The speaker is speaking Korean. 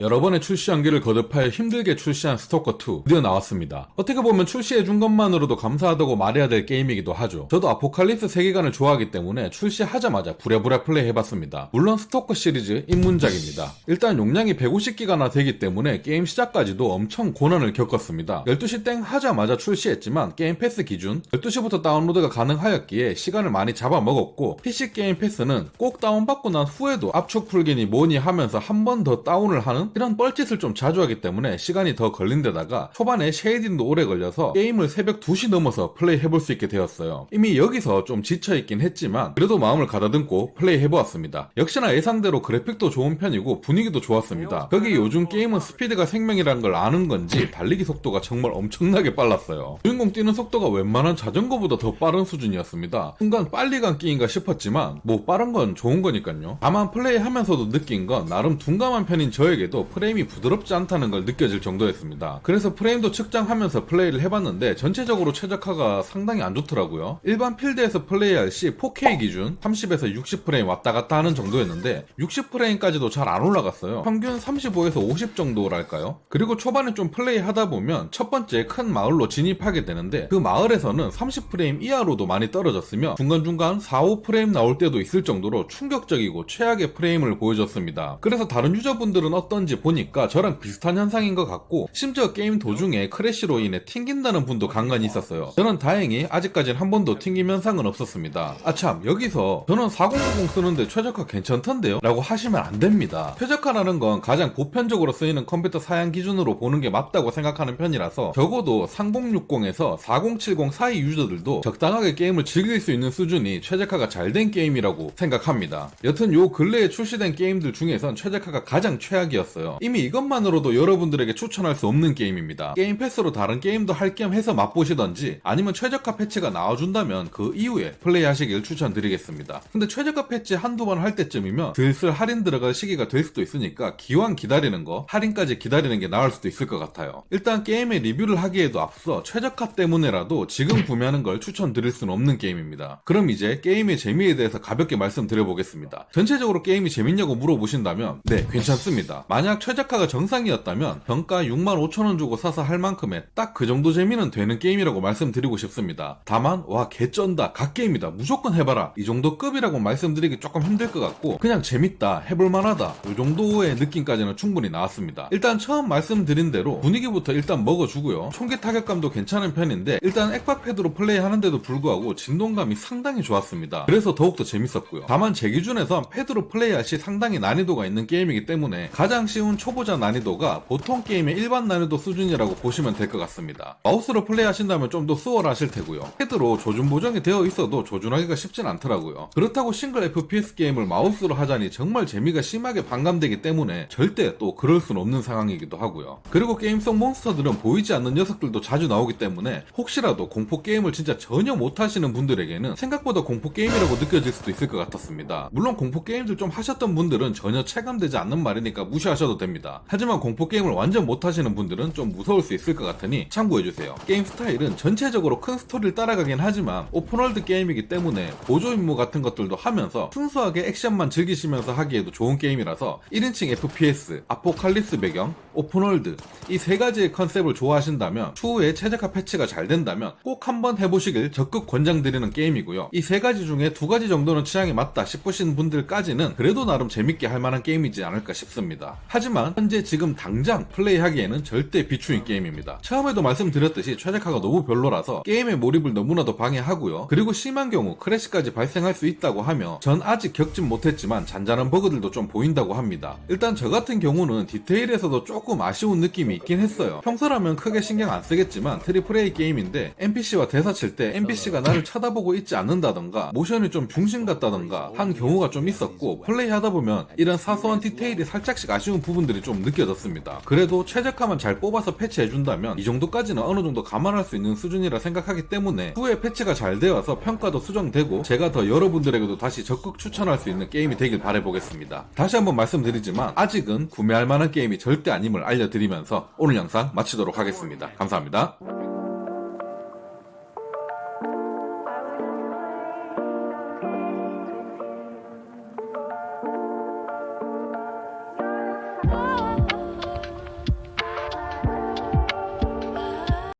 여러 번의 출시 연기를 거듭하여 힘들게 출시한 스토커2 드디어 나왔습니다. 어떻게 보면 출시해준 것만으로도 감사하다고 말해야 될 게임이기도 하죠. 저도 아포칼립스 세계관을 좋아하기 때문에 출시하자마자 부랴부랴 플레이해봤습니다. 물론 스토커 시리즈 입문작입니다. 일단 용량이 150기가나 되기 때문에 게임 시작까지도 엄청 고난을 겪었습니다. 12시 땡 하자마자 출시했지만 게임 패스 기준 12시부터 다운로드가 가능하였기에 시간을 많이 잡아먹었고, PC 게임 패스는 꼭 다운받고 난 후에도 압축 풀기니 뭐니 하면서 한 번 더 다운을 하는 이런 뻘짓을 좀 자주 하기 때문에 시간이 더 걸린 데다가 초반에 쉐이딩도 오래 걸려서 게임을 새벽 2시 넘어서 플레이 해볼 수 있게 되었어요. 이미 여기서 좀 지쳐있긴 했지만 그래도 마음을 가다듬고 플레이 해보았습니다. 역시나 예상대로 그래픽도 좋은 편이고 분위기도 좋았습니다. 거기 요즘 게임은 스피드가 생명이란 걸 아는 건지 달리기 속도가 정말 엄청나게 빨랐어요. 주인공 뛰는 속도가 웬만한 자전거보다 더 빠른 수준이었습니다. 순간 빨리 간 끼인가 싶었지만 뭐 빠른 건 좋은 거니까요. 다만 플레이하면서도 느낀 건 나름 둔감한 편인 저에게도 프레임이 부드럽지 않다는 걸 느껴질 정도였습니다. 그래서 프레임도 측정하면서 플레이를 해봤는데 전체적으로 최적화가 상당히 안 좋더라고요. 일반 필드에서 플레이할 시 4K 기준 30에서 60프레임 왔다 갔다 하는 정도였는데 60프레임까지도 잘 안 올라갔어요. 평균 35에서 50 정도랄까요? 그리고 초반에 좀 플레이 하다 보면 첫 번째 큰 마을로 진입하게 되는데 그 마을에서는 30프레임 이하로도 많이 떨어졌으며 중간중간 4, 5프레임 나올 때도 있을 정도로 충격적이고 최악의 프레임을 보여줬습니다. 그래서 다른 유저분들은 어떤지 보니까 저랑 비슷한 현상인 것 같고, 심지어 게임 도중에 크래시로 인해 튕긴다는 분도 간간히 있었어요. 저는 다행히 아직까지는 한 번도 튕김 현상은 없었습니다. 아참, 여기서 저는 4090 쓰는데 최적화 괜찮던데요? 라고 하시면 안 됩니다. 최적화라는 건 가장 보편적으로 쓰이는 컴퓨터 사양 기준으로 보는 게 맞다고 생각하는 편이라서 적어도 3060에서 4070 사이 유저들도 적당하게 게임을 즐길 수 있는 수준이 최적화가 잘 된 게임이라고 생각합니다. 여튼 요 근래에 출시된 게임들 중에선 최적화가 가장 최악이었어요. 이미 이것만으로도 여러분들에게 추천할 수 없는 게임입니다. 게임 패스로 다른 게임도 할 겸 해서 맛보시던지 아니면 최저가 패치가 나와준다면 그 이후에 플레이하시길 추천드리겠습니다. 근데 최저가 패치 한두 번 할 때쯤이면 슬슬 할인 들어갈 시기가 될 수도 있으니까 기왕 기다리는 거 할인까지 기다리는 게 나을 수도 있을 것 같아요. 일단 게임의 리뷰를 하기에도 앞서 최저가 때문에라도 지금 구매하는 걸 추천드릴 수는 없는 게임입니다. 그럼 이제 게임의 재미에 대해서 가볍게 말씀드려보겠습니다. 전체적으로 게임이 재밌냐고 물어보신다면 네, 괜찮습니다. 만약 최저가가 정상이었다면 평가 65,000원 주고 사서 할 만큼의 딱 그 정도 재미는 되는 게임이라고 말씀드리고 싶습니다. 다만 와 개쩐다, 갓게임이다, 무조건 해봐라 이 정도 급이라고 말씀드리기 조금 힘들 것 같고 그냥 재밌다, 해볼만하다 이 정도의 느낌까지는 충분히 나왔습니다. 일단 처음 말씀드린 대로 분위기부터 일단 먹어주고요. 총기 타격감도 괜찮은 편인데 일단 액박 패드로 플레이하는데도 불구하고 진동감이 상당히 좋았습니다. 그래서 더욱더 재밌었고요. 다만 제 기준에선 패드로 플레이할 시 상당히 난이도가 있는 게임이기 때문에 가장 쉬운 초보자 난이도가 보통 게임의 일반 난이도 수준이라고 보시면 될 것 같습니다. 마우스로 플레이하신다면 좀 더 수월하실 테고요. 패드로 조준 보정이 되어 있어도 조준하기가 쉽진 않더라고요. 그렇다고 싱글 FPS 게임을 마우스로 하자니 정말 재미가 심하게 반감되기 때문에 절대 또 그럴 수는 없는 상황이기도 하고요. 그리고 게임 속 몬스터들은 보이지 않는 녀석들도 자주 나오기 때문에 혹시라도 공포 게임을 진짜 전혀 못하시는 분들에게는 생각보다 공포 게임이라고 느껴질 수도 있을 것 같았습니다. 물론 공포 게임들 좀 하셨던 분들은 전혀 체감되지 않는 말이니까 무시하셔도 됩니다. 하지만 공포 게임을 완전 못하시는 분들은 좀 무서울 수 있을 것 같으니 참고해주세요. 게임 스타일은 전체적으로 큰 스토리를 따라가긴 하지만 오픈월드 게임이기 때문에 보조 임무 같은 것들도 하면서 순수하게 액션만 즐기시면서 하기에도 좋은 게임이라서 1인칭 FPS, 아포칼립스 배경, 오픈월드 이 세 가지의 컨셉을 좋아하신다면 추후에 최적화 패치가 잘 된다면 꼭 한번 해보시길 적극 권장드리는 게임이고요. 이 세 가지 중에 두 가지 정도는 취향에 맞다 싶으신 분들까지는 그래도 나름 재밌게 할 만한 게임이지 않을까 싶습니다. 하지만 현재 지금 당장 플레이하기에는 절대 비추인 게임입니다. 처음에도 말씀드렸듯이 최적화가 너무 별로라서 게임의 몰입을 너무나도 방해하고요. 그리고 심한 경우 크래시까지 발생할 수 있다고 하며 전 아직 겪진 못했지만 잔잔한 버그들도 좀 보인다고 합니다. 일단 저 같은 경우는 디테일에서도 조금 아쉬운 느낌이 있긴 했어요. 평소라면 크게 신경 안 쓰겠지만 트리플 A 게임인데 NPC와 대사 칠 때 NPC가 나를 쳐다보고 있지 않는다던가 모션이 좀 중심 같다던가 한 경우가 좀 있었고 플레이하다 보면 이런 사소한 디테일이 살짝씩 아쉬운 부분들이 좀 느껴졌습니다. 그래도 최적화만 잘 뽑아서 패치해준다면 이 정도까지는 어느 정도 감안할 수 있는 수준이라 생각하기 때문에 후에 패치가 잘 되어서 평가도 수정되고 제가 더 여러분들에게도 다시 적극 추천할 수 있는 게임이 되길 바라보겠습니다. 다시 한번 말씀드리지만 아직은 구매할 만한 게임이 절대 아님을 알려드리면서 오늘 영상 마치도록 하겠습니다. 감사합니다.